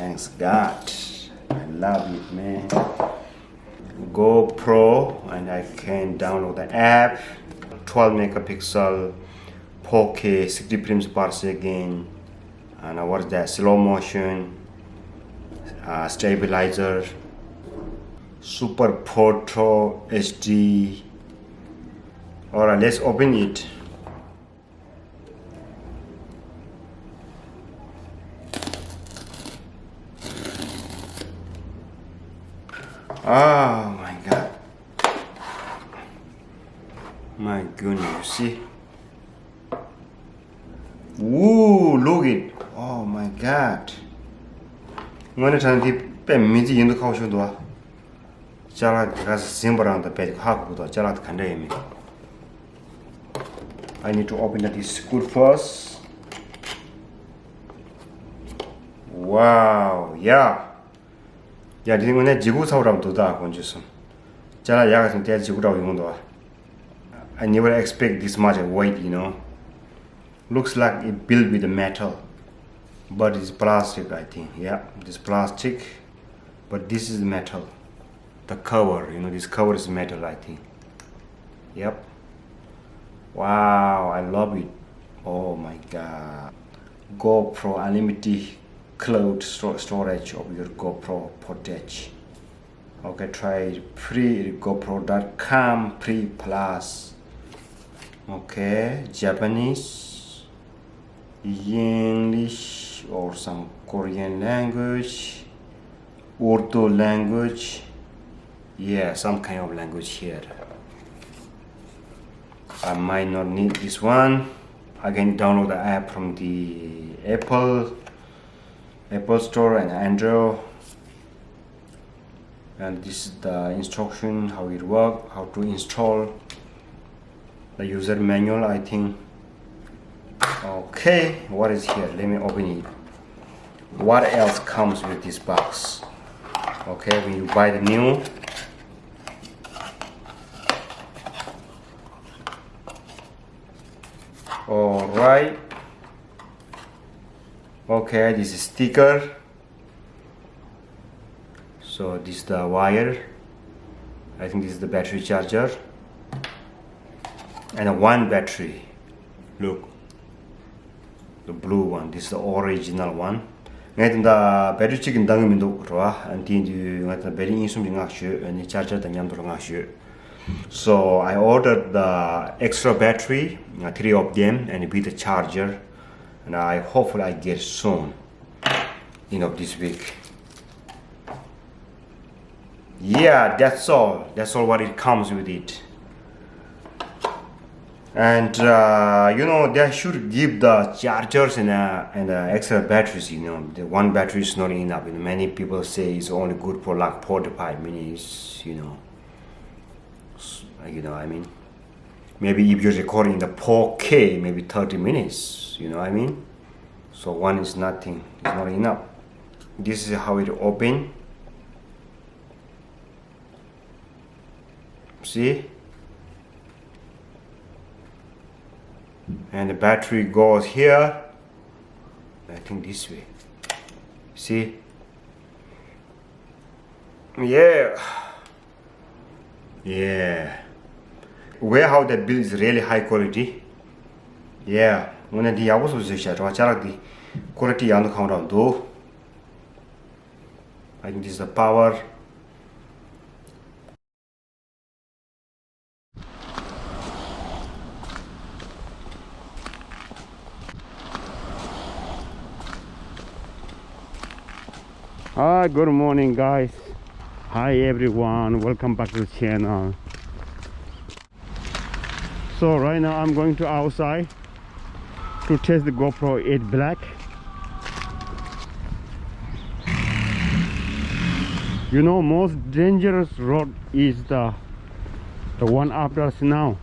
Thanks God. I love it, man. GoPro, and I can download the app. 12 megapixel, 4K, 60 frames per second. And what's that? Slow motion, stabilizer, super photo HD. Alright, let's open it. Oh my God. My goodness, you see? Ooh, look it. Oh my God. When it's on the pen, in the culture, Charlotte has a symbol on the bed. Charlotte can name me. I need to open this screw first. Wow, yeah. 야, 니는 지구 사오라면 도다 건졌어. 자라 야가 좀 대 지구라고 이건도. I never expect this much weight, you know. Looks like it built with the metal, but it's plastic, I think. Yeah, this plastic, but this is metal. The cover, you know, this cover is metal, I think. Yep. Wow, I love it. Oh my God. GoPro Unlimited cloud storage of your GoPro footage. Okay, try free GoPro.com free plus. Okay, Japanese, English, or some Korean language, Urdu language. Yeah, some kind of language here. I might not need this one. I can download the app from the Apple Store and Android. And this is the instruction, how it works, how to install the user manual, I think. Okay, what is here? Let me open it. What else comes with this box? Okay, when you buy the new, all right. Okay, this is sticker. So this is the wire. I think this is the battery charger. And one battery. Look, the blue one. This is the original one. Ngayon the battery chicken dang mindu roa. Antin du ngayon the battery insum ring akshu and the charger the nyam dorong akshu. So I ordered the extra battery, 3 of them, and with the charger. And hopefully I get soon, this week. Yeah, that's all what it comes with it. And they should give the chargers and extra batteries. The one battery is not enough. Many people say it's only good for like 4 to 5 minutes. I mean, maybe if you're recording the 4K, maybe 30 minutes. You know what I mean? So one is nothing. It's not enough. This is how it open. See? And the battery goes here. I think this way. See? Yeah. Where how that build is really high quality. Yeah. When the yawas was the quality on the counter though. I think this is the power. Good morning guys. Hi everyone, welcome back to the channel. So right now I'm going to outside to test the GoPro 8 Black. Most dangerous road is the one after us now.